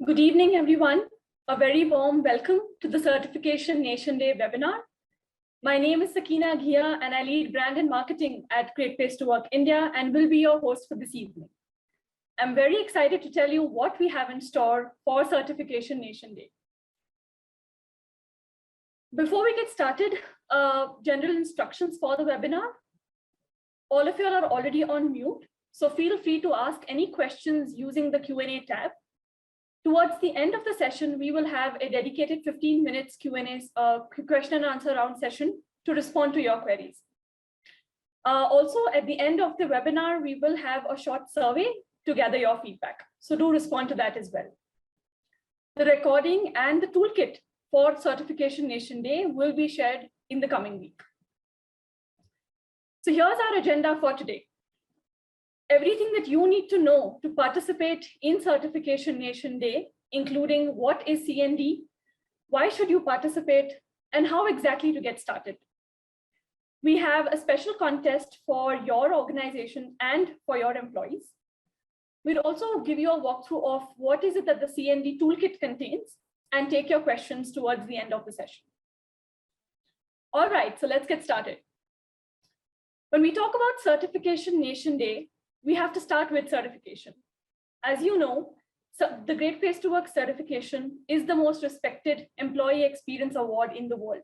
Good evening, everyone. A very warm welcome to the Certification Nation Day webinar. My name is Sakina Ghia, and I lead brand and marketing at Great Place to Work India and will be your host for this evening. I'm very excited to tell you what we have in store for Certification Nation Day. Before we get started, general instructions for the webinar. All of you are already on mute, so feel free to ask any questions using the Q&A tab. Towards the end of the session, we will have a dedicated 15 minutes Q&A question and answer round session to respond to your queries. Also, at the end of the webinar, we will have a short survey to gather your feedback. So do respond to that as well. The recording and the toolkit for Certification Nation Day will be shared in the coming week. So here's our agenda for today. Everything that you need to know to participate in Certification Nation Day, including what is CND, why should you participate, and how exactly to get started. We have a special contest for your organization and for your employees. We'll also give you a walkthrough of what is it that the CND toolkit contains and take your questions towards the end of the session. All right, so let's get started. When we talk about Certification Nation Day, we have to start with certification. As you know, the Great Place to Work certification is the most respected employee experience award in the world,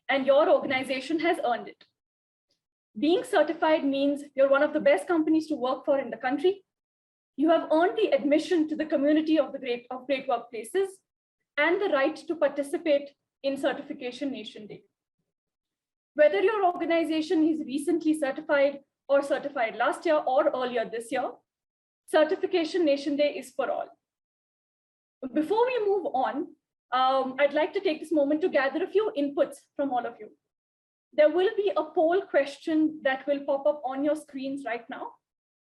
and your organization has earned it. Being certified means you're one of the best companies to work for in the country. You have earned the admission to the community of great workplaces and the right to participate in Certification Nation Day. Whether your organization is recently certified or certified last year or earlier this year, Certification Nation Day is for all. Before we move on, I'd like to take this moment to gather a few inputs from all of you. There will be a poll question that will pop up on your screens right now.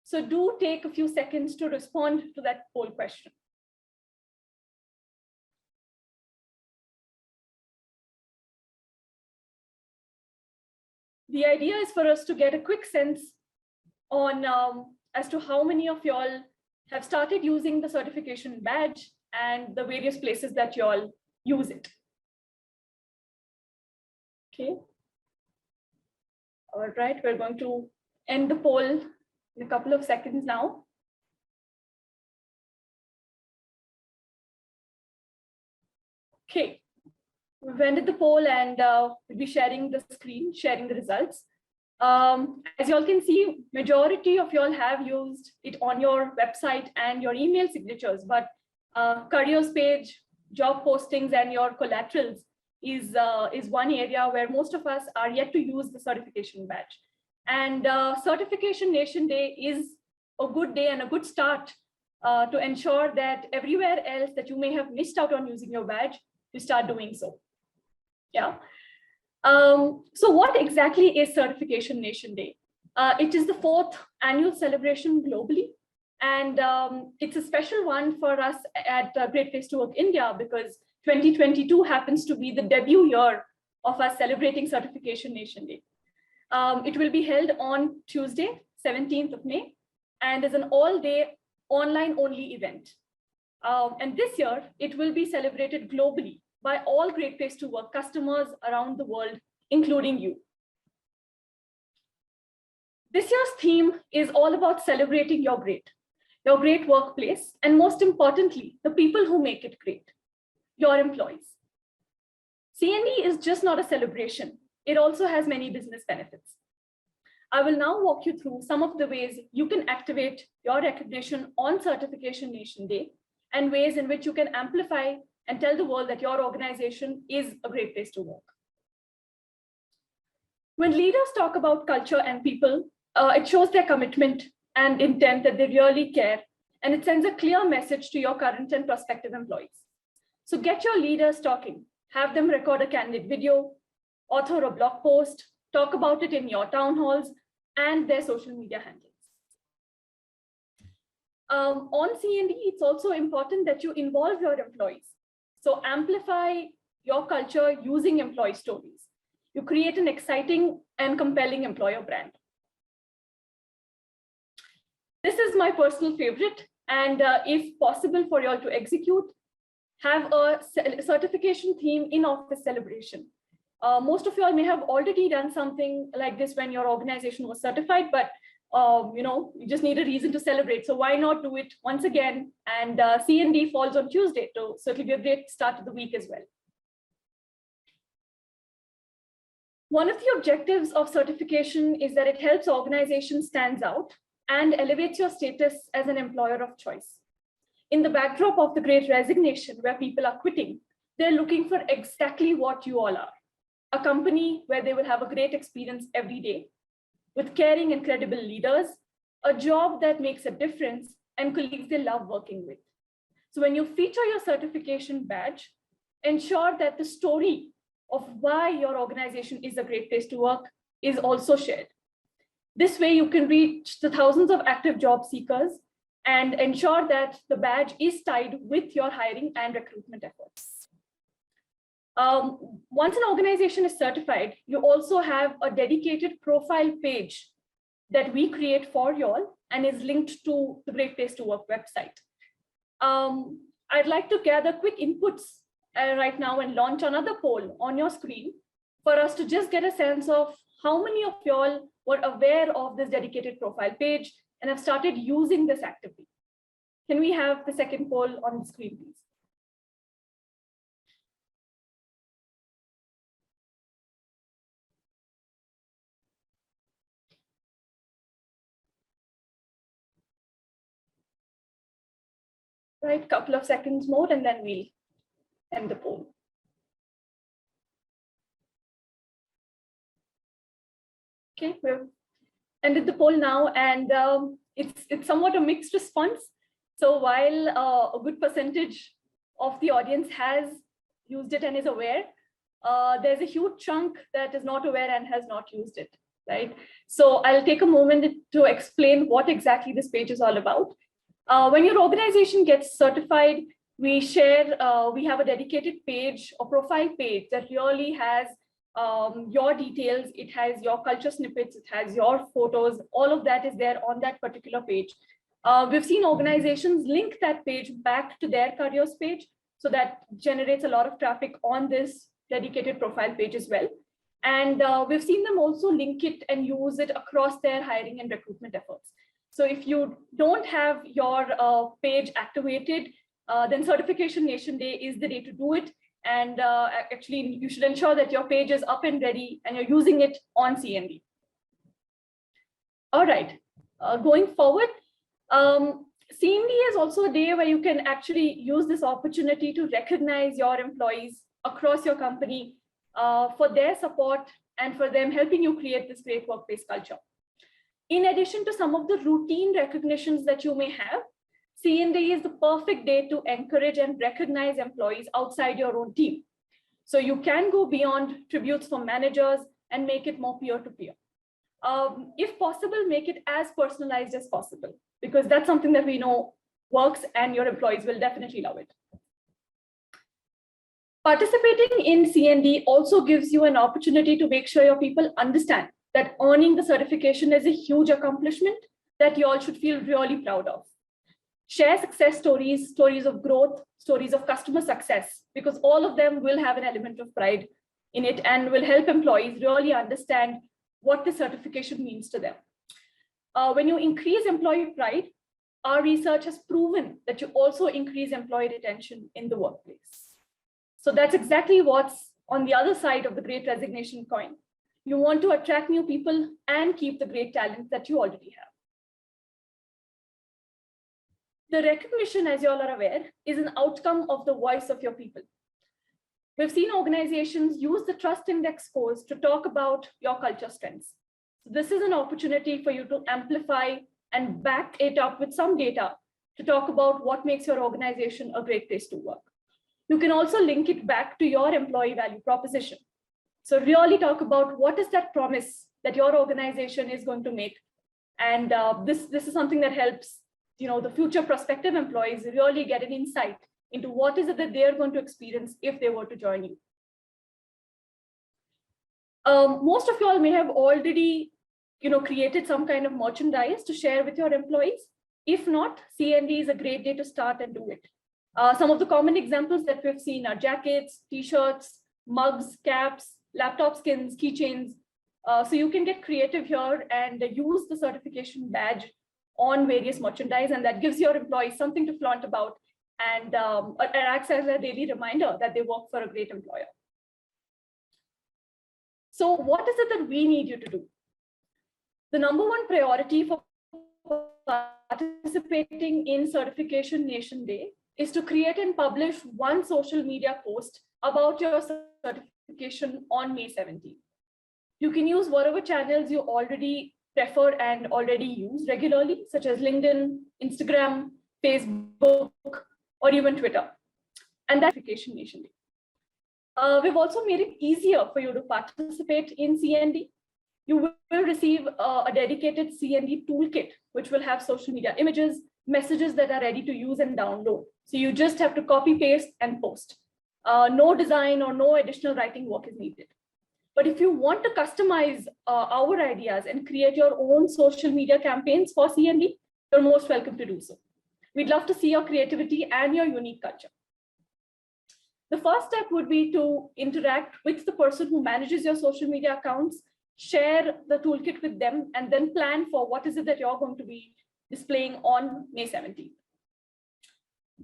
So do take a few seconds to respond to that poll question. The idea is for us to get a quick sense on as to how many of y'all have started using the certification badge and the various places that y'all use it. Okay. All right, we're going to end the poll in a couple of seconds now. Okay. We've ended the poll and we'll be sharing the screen, sharing the results. As you all can see, majority of y'all have used it on your website and your email signatures, but careers page, job postings, and your collaterals is one area where most of us are yet to use the certification badge. And Certification Nation Day is a good day and a good start to ensure that everywhere else that you may have missed out on using your badge, you start doing so. Yeah. So what exactly is Certification Nation Day? It is the 4th annual celebration globally, and it's a special one for us at Great Place to Work India because 2022 happens to be the debut year of us celebrating Certification Nation Day. It will be held on Tuesday, 17th of May, and is an all-day online-only event. And this year, it will be celebrated globally by all Great Place to Work customers around the world, including you. This year's theme is all about celebrating your great workplace, and most importantly, the people who make it great, your employees. CND is just not a celebration. It also has many business benefits. I will now walk you through some of the ways you can activate your recognition on Certification Nation Day and ways in which you can amplify and tell the world that your organization is a great place to work. When leaders talk about culture and people, it shows their commitment and intent that they really care, and it sends a clear message to your current and prospective employees. So get your leaders talking, have them record a candid video, author a blog post, talk about it in your town halls and their social media handles. On CND, it's also important that you involve your employees. So amplify your culture using employee stories. You create an exciting and compelling employer brand. This is my personal favorite. And if possible for you all to execute, have a certification theme in office celebration. Most of you all may have already done something like this when your organization was certified, but you just need a reason to celebrate. So why not do it once again? And CND falls on Tuesday, so it'll be a great start to the week as well. One of the objectives of certification is that it helps organizations stand out and elevates your status as an employer of choice. In the backdrop of the Great Resignation, where people are quitting, they're looking for exactly what you all are. A company where they will have a great experience every day, with caring and credible leaders, a job that makes a difference, and colleagues they love working with. So when you feature your certification badge, ensure that the story of why your organization is a great place to work is also shared. This way you can reach the thousands of active job seekers and ensure that the badge is tied with your hiring and recruitment efforts. Once an organization is certified, you also have a dedicated profile page that we create for you all and is linked to the Great Place to Work website. I'd like to gather quick inputs right now and launch another poll on your screen for us to just get a sense of how many of you all were aware of this dedicated profile page and have started using this actively. Can we have the second poll on the screen, please? Right, couple of seconds more and then we'll end the poll. Okay, we've ended the poll now, and it's somewhat a mixed response. So while a good percentage of the audience has used it and is aware, there's a huge chunk that is not aware and has not used it, right? So I'll take a moment to explain what exactly this page is all about. When your organization gets certified, we have a dedicated page, a profile page that really has your details, it has your culture snippets, it has your photos, all of that is there on that particular page. We've seen organizations link that page back to their careers page, so that generates a lot of traffic on this dedicated profile page as well. And we've seen them also link it and use it across their hiring and recruitment efforts. So if you don't have your page activated, then Certification Nation Day is the day to do it. And actually, you should ensure that your page is up and ready and you're using it on CND. All right, going forward, CND is also a day where you can actually use this opportunity to recognize your employees across your company for their support and for them helping you create this great workplace culture. In addition to some of the routine recognitions that you may have, CND is the perfect day to encourage and recognize employees outside your own team. So you can go beyond tributes from managers and make it more peer-to-peer. If possible, make it as personalized as possible, because that's something that we know works and your employees will definitely love it. Participating in CND also gives you an opportunity to make sure your people understand that earning the certification is a huge accomplishment that you all should feel really proud of. Share success stories, stories of growth, stories of customer success, because all of them will have an element of pride in it and will help employees really understand what the certification means to them. When you increase employee pride, our research has proven that you also increase employee retention in the workplace. So that's exactly what's on the other side of the Great Resignation coin. You want to attract new people and keep the great talent that you already have. The recognition, as you all are aware, is an outcome of the voice of your people. We've seen organizations use the Trust Index scores to talk about your culture strengths. This is an opportunity for you to amplify and back it up with some data to talk about what makes your organization a great place to work. You can also link it back to your employee value proposition. So really talk about what is that promise that your organization is going to make. And this is something that helps the future prospective employees really get an insight into what is it that they're going to experience if they were to join you. Most of you all may have already created some kind of merchandise to share with your employees. If not, CND is a great day to start and do it. Some of the common examples that we've seen are jackets, t-shirts, mugs, caps, laptop skins, keychains. So you can get creative here and use the certification badge on various merchandise, and that gives your employees something to flaunt about and acts as a daily reminder that they work for a great employer. So what is it that we need you to do? The number one priority for participating in Certification Nation Day is to create and publish one social media post about your certification on May 17th. You can use whatever channels you already prefer and already use regularly, such as LinkedIn, Instagram, Facebook, or even Twitter. And that's Certification Nation Day. We've also made it easier for you to participate in CND. You will receive a dedicated CND toolkit, which will have social media images, messages that are ready to use and download. So you just have to copy, paste, and post. No design or no additional writing work is needed. But if you want to customize our ideas and create your own social media campaigns for CND, you're most welcome to do so. We'd love to see your creativity and your unique culture. The first step would be to interact with the person who manages your social media accounts, share the toolkit with them, and then plan for what is it that you're going to be displaying on May 17th.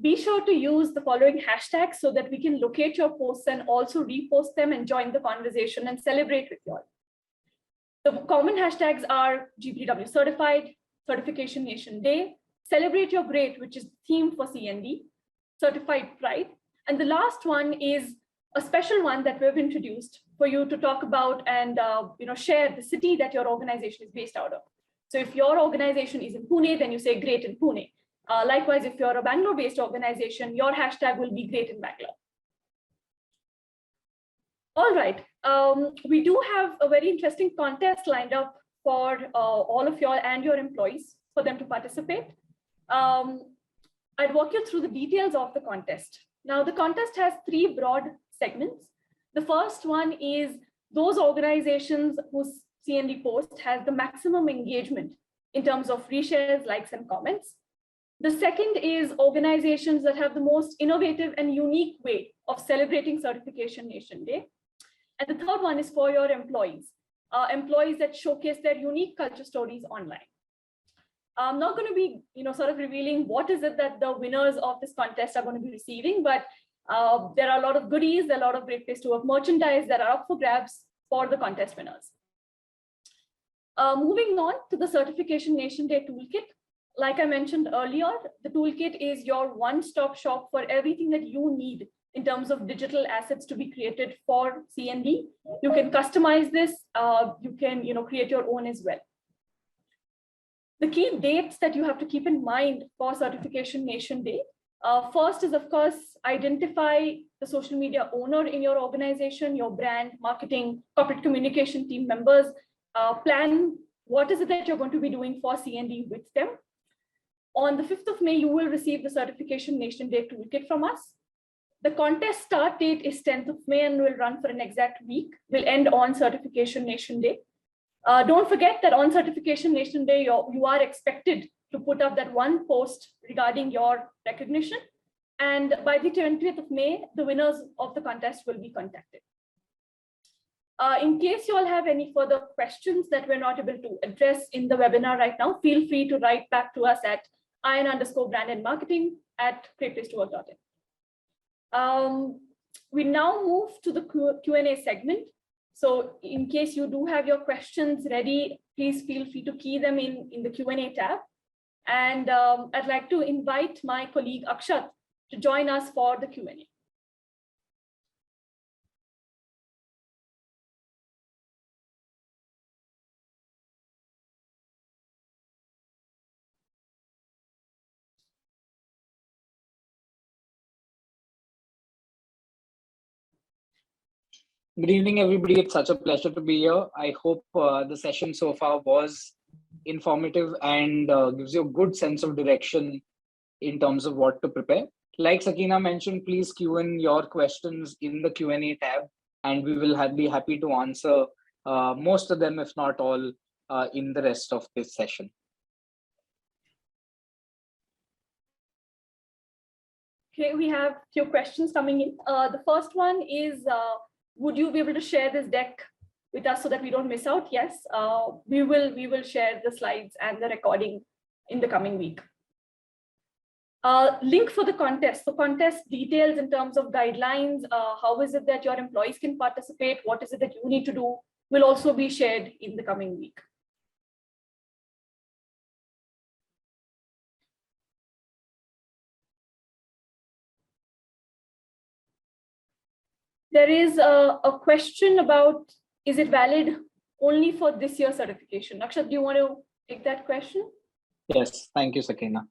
Be sure to use the following hashtags so that we can locate your posts and also repost them and join the conversation and celebrate with you all. The common hashtags are GPTW Certified, Certification Nation Day, Celebrate Your Great, which is the theme for CND, Certified Pride, and the last one is a special one that we've introduced for you to talk about and share the city that your organization is based out of. So if your organization is in Pune, then you say Great in Pune. Likewise, if you're a Bangalore-based organization, your hashtag will be Great in Bangalore. All right, we do have a very interesting contest lined up for all of y'all and your employees for them to participate. I'd walk you through the details of the contest. Now, the contest has three broad segments. The first one is those organizations whose CND post has the maximum engagement in terms of reshares, likes, and comments. The second is organizations that have the most innovative and unique way of celebrating Certification Nation Day. And the third one is for your employees, employees that showcase their unique culture stories online. I'm not going to be, sort of revealing what is it that the winners of this contest are going to be receiving, but there are a lot of goodies, there are a lot of Great Place to Work merchandise that are up for grabs for the contest winners. Moving on to the Certification Nation Day Toolkit. Like I mentioned earlier, the toolkit is your one-stop shop for everything that you need in terms of digital assets to be created for CND. You can customize this, you can create your own as well. The key dates that you have to keep in mind for Certification Nation Day. First is, of course, identify the social media owner in your organization, your brand, marketing, corporate communication team members. Plan what is it that you're going to be doing for CND with them. On the 5th of May, you will receive the Certification Nation Day Toolkit from us. The contest start date is 10th of May and will run for an exact week. Will end on Certification Nation Day. Don't forget that on Certification Nation Day, you are expected to put up that one post regarding your recognition. And by the 20th of May, the winners of the contest will be contacted. In case you all have any further questions that we're not able to address in the webinar right now, feel free to write back to us at in_brand_and-marketing@greatplacetowork.in. We now move to the Q&A segment. So in case you do have your questions ready, please feel free to key them in the Q&A tab. And I'd like to invite my colleague Akshat to join us for the Q&A. Good evening, everybody. It's such a pleasure to be here. I hope the session so far was informative and gives you a good sense of direction in terms of what to prepare. Like Sakina mentioned, please queue in your questions in the Q&A tab, and we will be happy to answer most of them, if not all, in the rest of this session. Okay, we have a few questions coming in. The first one is, would you be able to share this deck with us so that we don't miss out? Yes, we will share the slides and the recording in the coming week. Link for the contest. So contest details in terms of guidelines, how is it that your employees can participate, what is it that you need to do, will also be shared in the coming week. There is a question about, is it valid only for this year's certification? Akshat, do you want to take that question? Yes, thank you, Sakina.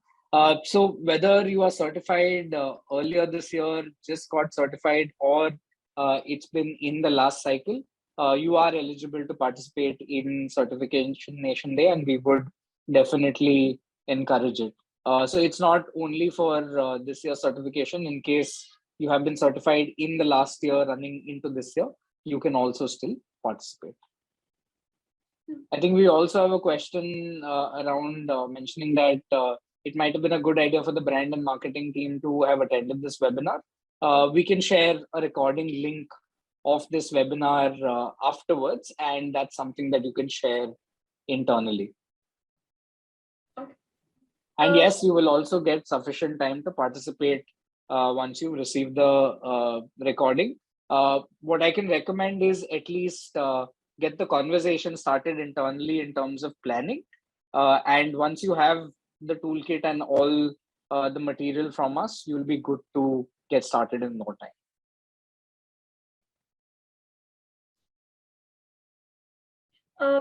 So whether you are certified earlier this year, just got certified, or it's been in the last cycle, you are eligible to participate in Certification Nation Day, and we would definitely encourage it. So it's not only for this year's certification. In case you have been certified in the last year running into this year, you can also still participate. I think we also have a question around mentioning that it might have been a good idea for the brand and marketing team to have attended this webinar. We can share a recording link of this webinar afterwards, and that's something that you can share internally. Okay. And yes, you will also get sufficient time to participate once you receive the recording. What I can recommend is at least get the conversation started internally in terms of planning. And once you have the toolkit and all the material from us, you'll be good to get started in no time.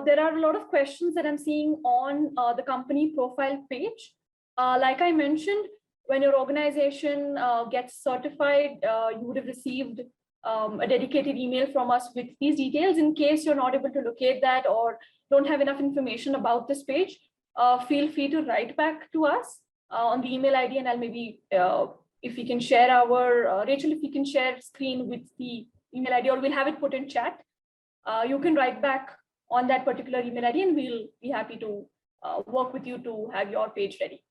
There are a lot of questions that I'm seeing on the company profile page. Like I mentioned, when your organization gets certified, you would have received a dedicated email from us with these details. In case you're not able to locate that or don't have enough information about this page, feel free to write back to us on the email ID, and I'll maybe, if we can share our, Rachel, if you can share screen with the email ID, or we'll have it put in chat. You can write back on that particular email ID, and we'll be happy to work with you to have your page ready.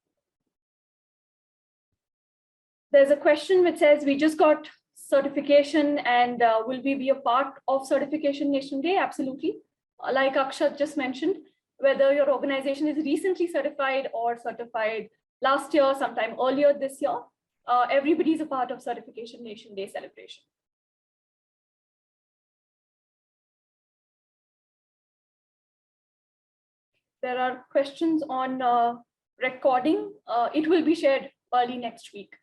There's a question which says, we just got certification, and will we be a part of Certification Nation Day? Absolutely. Like Akshat just mentioned, whether your organization is recently certified or certified last year, sometime earlier this year, everybody's a part of Certification Nation Day celebration. There are questions on recording. It will be shared early next week.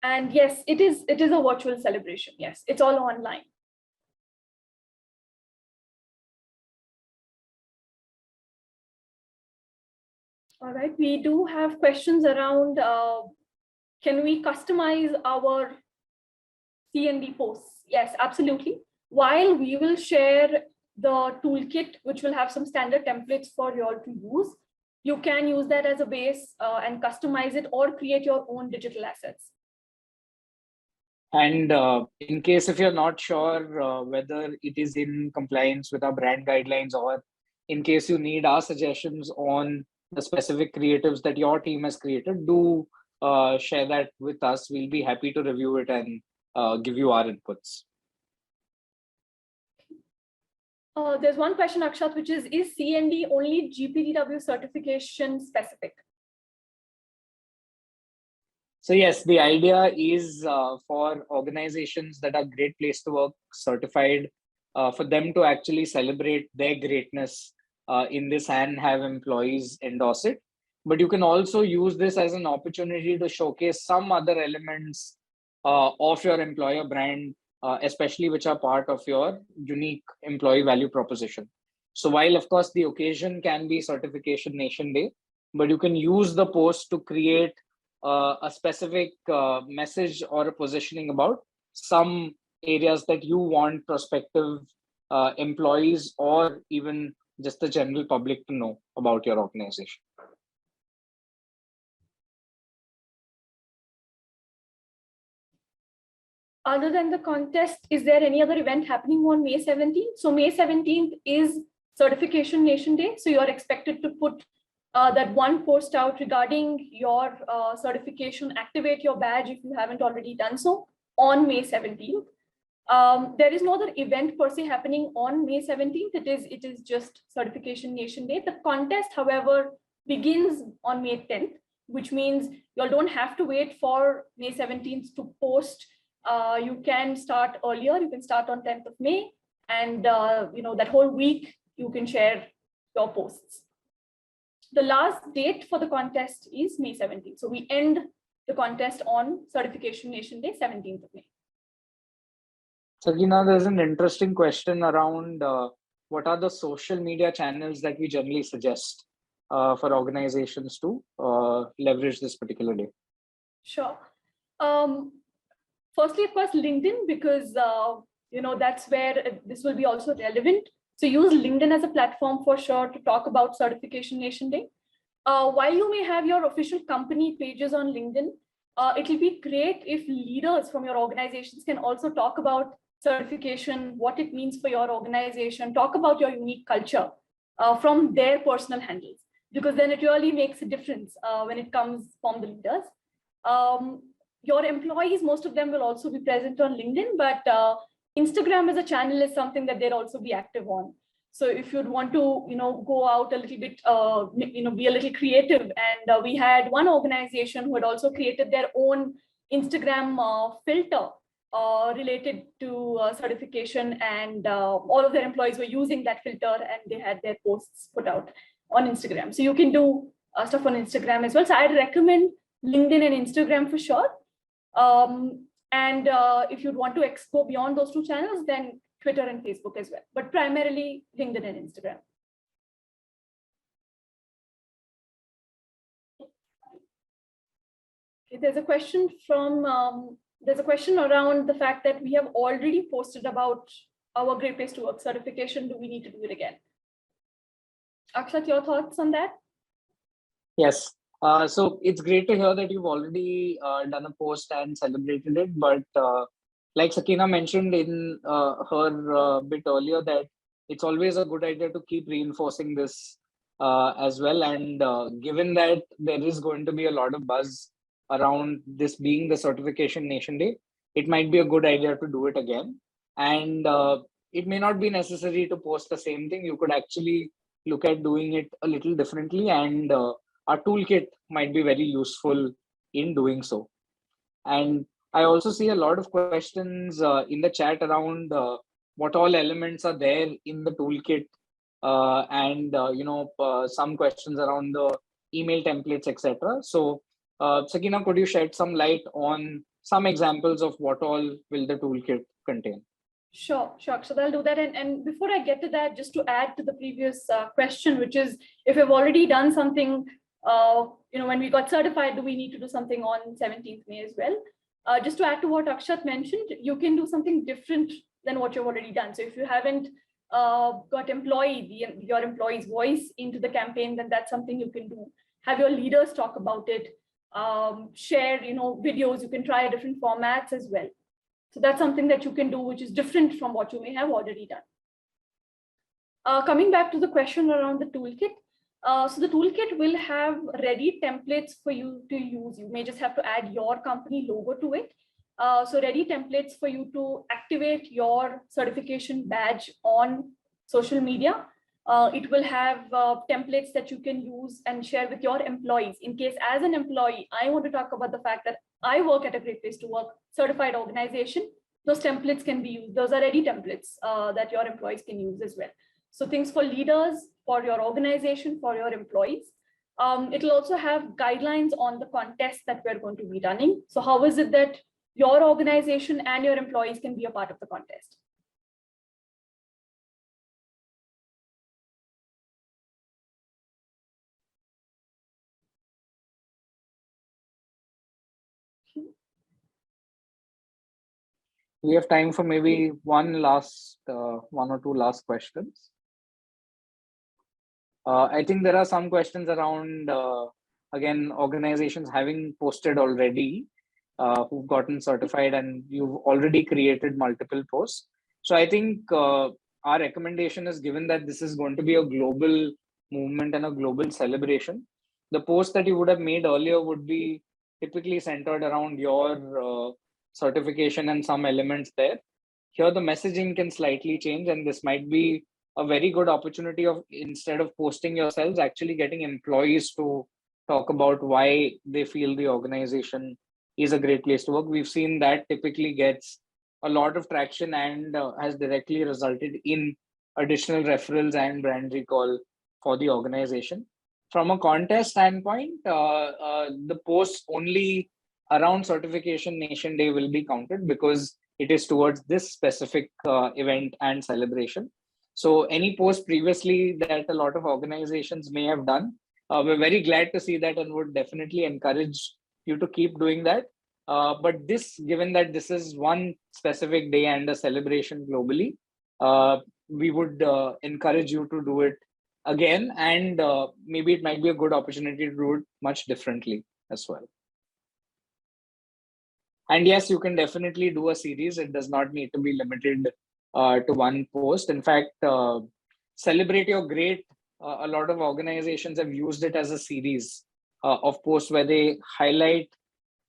And yes, it is a virtual celebration. Yes, it's all online. All right, we do have questions around, can we customize our CND posts? Yes, absolutely. While we will share the toolkit, which will have some standard templates for you all to use, you can use that as a base and customize it or create your own digital assets. And in case if you're not sure whether it is in compliance with our brand guidelines, or in case you need our suggestions on the specific creatives that your team has created, do share that with us. We'll be happy to review it and give you our inputs. There's one question, Akshat, which is CND only GPTW certification specific? So yes, the idea is for organizations that are Great Place to Work certified, for them to actually celebrate their greatness in this and have employees endorse it. But you can also use this as an opportunity to showcase some other elements of your employer brand, especially which are part of your unique employee value proposition. So while of course the occasion can be Certification Nation Day, but you can use the post to create a specific message or a positioning about some areas that you want prospective employees or even just the general public to know about your organization. Other than the contest, is there any other event happening on May 17th? So May 17th is Certification Nation Day. So you're expected to put that one post out regarding your certification, activate your badge if you haven't already done so, on May 17th. There is no other event per se happening on May 17th. It is just Certification Nation Day. The contest, however, begins on May 10th, which means you all don't have to wait for May 17th to post. You can start earlier. You can start on 10th of May, and that whole week you can share your posts. The last date for the contest is May 17th. So we end the contest on Certification Nation Day, 17th of May. Sakina, there's an interesting question around what are the social media channels that we generally suggest for organizations to leverage this particular day? Sure. Firstly, of course, LinkedIn, because that's where this will be also relevant. So use LinkedIn as a platform for sure to talk about Certification Nation Day. While you may have your official company pages on LinkedIn, it will be great if leaders from your organizations can also talk about certification, what it means for your organization, talk about your unique culture from their personal handles, because then it really makes a difference when it comes from the leaders. Your employees, most of them will also be present on LinkedIn, but Instagram as a channel is something that they'll also be active on. So if you'd want to, go out a little bit, be a little creative. And we had one organization who had also created their own Instagram filter related to certification, and all of their employees were using that filter, and they had their posts put out on Instagram. So you can do stuff on Instagram as well. So I'd recommend LinkedIn and Instagram for sure. And if you'd want to go beyond those two channels, then Twitter and Facebook as well, but primarily LinkedIn and Instagram. Okay, there's a question around the fact that we have already posted about our Great Place to Work certification. Do we need to do it again? Akshat, your thoughts on that? Yes. So it's great to hear that you've already done a post and celebrated it. But like Sakina mentioned in her bit earlier, that it's always a good idea to keep reinforcing this as well. And given that there is going to be a lot of buzz around this being the Certification Nation Day, it might be a good idea to do it again. And it may not be necessary to post the same thing. You could actually look at doing it a little differently, and our toolkit might be very useful in doing so. And I also see a lot of questions in the chat around what all elements are there in the toolkit, and some questions around the email templates, etc. So Sakina, could you shed some light on some examples of what all will the toolkit contain? Sure. So I'll do that. And before I get to that, just to add to the previous question, which is, if we've already done something, when we got certified, do we need to do something on 17th May as well? Just to add to what Akshat mentioned, you can do something different than what you've already done. So if you haven't got your employee's voice into the campaign, then that's something you can do. Have your leaders talk about it, share, videos. You can try different formats as well. So that's something that you can do, which is different from what you may have already done. Coming back to the question around the toolkit. So the toolkit will have ready templates for you to use. You may just have to add your company logo to it. So ready templates for you to activate your certification badge on social media. It will have templates that you can use and share with your employees. In case as an employee, I want to talk about the fact that I work at a Great Place to Work certified organization, those templates can be used. Those are ready templates that your employees can use as well. So things for leaders, for your organization, for your employees. It'll also have guidelines on the contest that we're going to be running. So how is it that your organization and your employees can be a part of the contest? We have time for maybe one or two last questions. I think there are some questions around, again, organizations having posted already, who've gotten certified, and you've already created multiple posts. So I think our recommendation is, given that this is going to be a global movement and a global celebration. The post that you would have made earlier would be typically centered around your certification and some elements there. Here, the messaging can slightly change, and this might be a very good opportunity of, instead of posting yourselves, actually getting employees to talk about why they feel the organization is a great place to work. We've seen that typically gets a lot of traction and has directly resulted in additional referrals and brand recall for the organization. From a contest standpoint, the posts only around Certification Nation Day will be counted because it is towards this specific event and celebration. So any post previously that a lot of organizations may have done, we're very glad to see that and would definitely encourage you to keep doing that. But this, given that this is one specific day and a celebration globally, we would encourage you to do it again, and maybe it might be a good opportunity to do it much differently as well. And yes, you can definitely do a series. It does not need to be limited to one post. In fact, Celebrate Your Great, a lot of organizations have used it as a series of posts where they highlight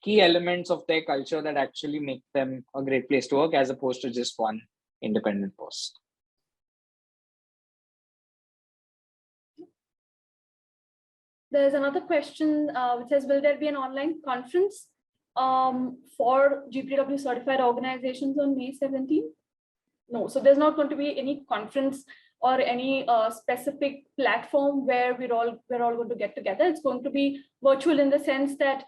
key elements of their culture that actually make them a great place to work, as opposed to just one independent post. There's another question which says, will there be an online conference for GPW certified organizations on May 17th? No, so there's not going to be any conference or any specific platform where we're all going to get together. It's going to be virtual in the sense that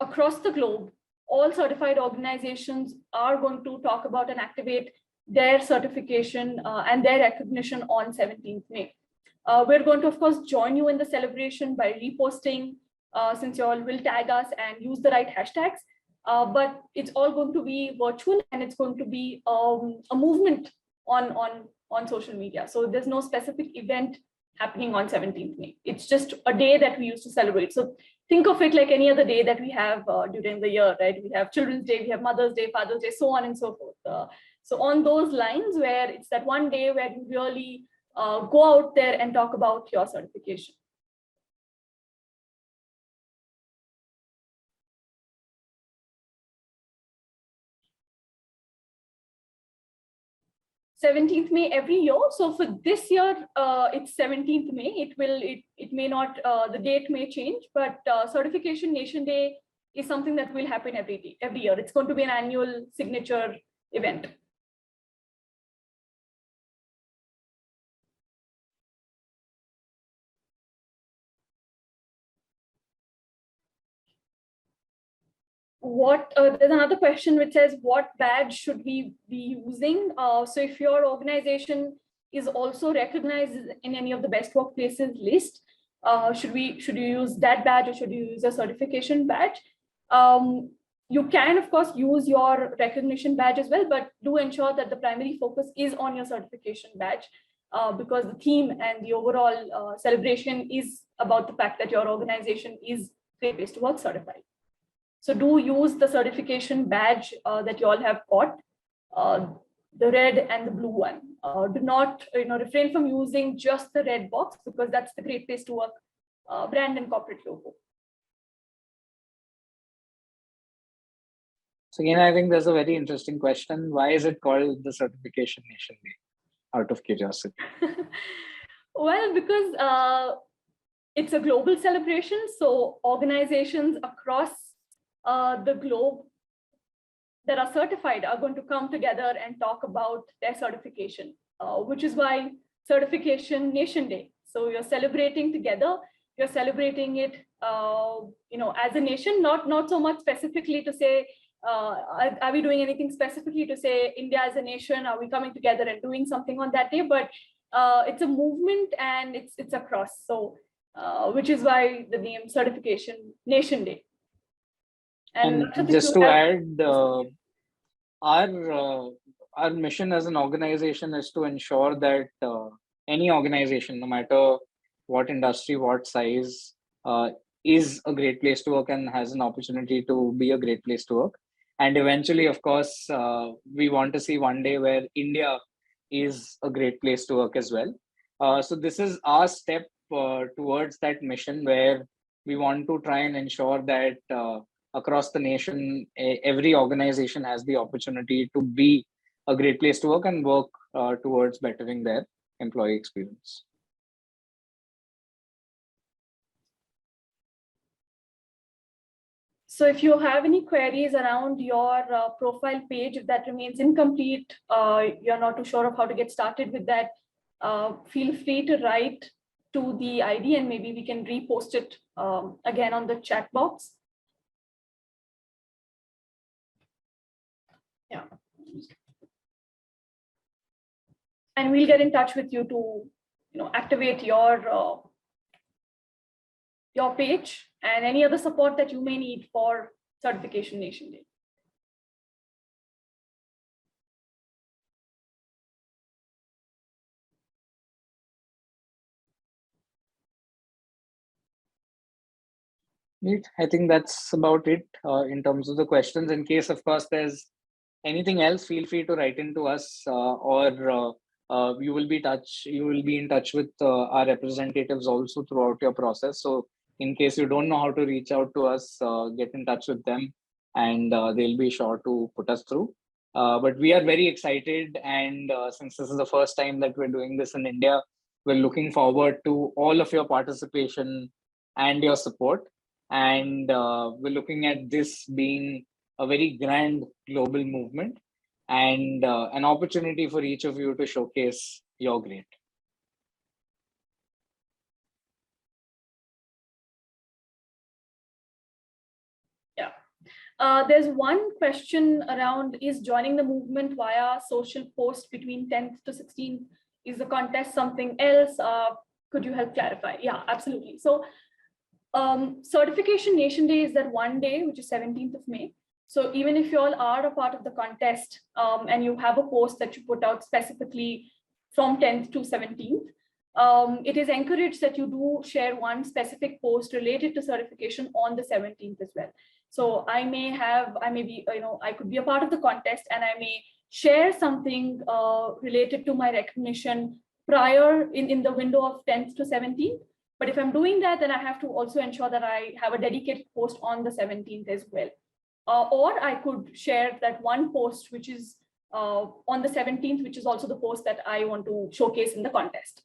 across the globe, all certified organizations are going to talk about and activate their certification and their recognition on 17th May. We're going to, of course, join you in the celebration by reposting, since you all will tag us and use the right hashtags. But it's all going to be virtual, and it's going to be a movement on social media. So there's no specific event happening on 17th May. It's just a day that we used to celebrate. So think of it like any other day that we have during the year, right? We have Children's Day, we have Mother's Day, Father's Day, so on and so forth. So on those lines, where it's that one day where you really go out there and talk about your certification. '17th May every year. So for this year, it's 17th May. It may not, the date may change, but Certification Nation Day is something that will happen every year. It's going to be an annual signature event. There's another question which says, what badge should we be using? So if your organization is also recognized in any of the best workplaces list, should you use that badge, or should you use a certification badge? You can, of course, use your recognition badge as well, but do ensure that the primary focus is on your certification badge, because the theme and the overall celebration is about the fact that your organization is Great Place to Work certified. So do use the certification badge that you all have got, the red and the blue one. Do not refrain from using just the red box, because that's the Great Place to Work brand and corporate logo. So again, I think there's a very interesting question. Why is it called the Certification Nation Day? Out of curiosity. Well, because it's a global celebration. So organizations across the globe that are certified are going to come together and talk about their certification, which is why Certification Nation Day. So you're celebrating together. You're celebrating it, as a nation. Not so much specifically to say, are we doing anything specifically to say India as a nation? Are we coming together and doing something on that day? But it's a movement, and it's across. So, which is why the name Certification Nation Day. And just to add, our mission as an organization is to ensure that any organization, no matter what industry, what size, is a great place to work and has an opportunity to be a great place to work. And eventually, of course, we want to see one day where India is a great place to work as well. So this is our step towards that mission where we want to try and ensure that across the nation, every organization has the opportunity to be a great place to work and work towards bettering their employee experience. So if you have any queries around your profile page, if that remains incomplete, you're not too sure of how to get started with that, feel free to write to the ID and maybe we can repost it again on the chat box. Yeah. And we'll get in touch with you to activate your page and any other support that you may need for Certification Nation Day. Neat. I think that's about it in terms of the questions. In case, of course, there's anything else, feel free to write into us or you will be in touch with our representatives also throughout your process. So in case you don't know how to reach out to us, get in touch with them and they'll be sure to put us through. But we are very excited, and since this is the first time that we're doing this in India, we're looking forward to all of your participation and your support. And we're looking at this being a very grand global movement and an opportunity for each of you to showcase your great. Yeah. There's one question around, is joining the movement via social post between 10th to 16th, is the contest something else? Could you help clarify? Yeah, absolutely. So Certification Nation Day is that one day, which is 17th of May. So even if you all are a part of the contest and you have a post that you put out specifically from 10th to 17th, it is encouraged that you do share one specific post related to certification on the 17th as well. So I could be a part of the contest and I may share something related to my recognition prior in the window of 10th to 17th. But if I'm doing that, then I have to also ensure that I have a dedicated post on the 17th as well. Or I could share that one post, which is on the 17th, which is also the post that I want to showcase in the contest.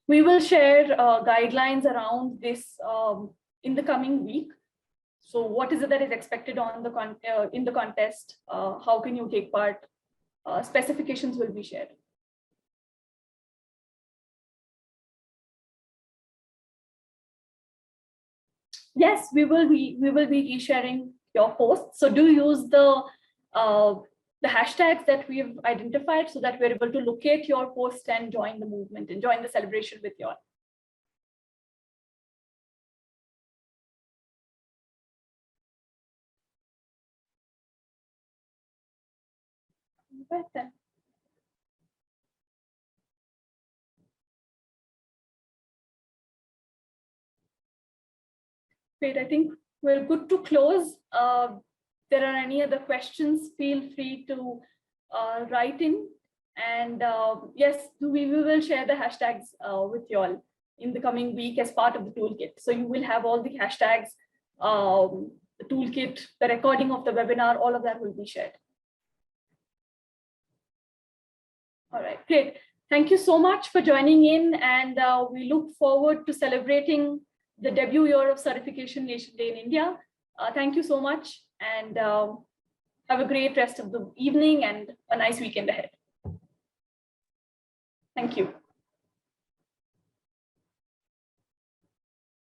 We will share guidelines around this in the coming week. So what is it that is expected on in the contest? How can you take part? Specifications will be shared. Yes, we will be resharing your posts. So do use the hashtags that we've identified so that we're able to locate your post and join the movement and join the celebration with you all. Right then. Great, I think we're good to close. If there are any other questions, feel free to write in. And yes, we will share the hashtags with you all in the coming week as part of the toolkit. So you will have all the hashtags, the toolkit, the recording of the webinar, all of that will be shared. All right, great. Thank you so much for joining in, and we look forward to celebrating the debut year of Certification Nation Day in India. Thank you so much, and have a great rest of the evening and a nice weekend ahead. Thank you.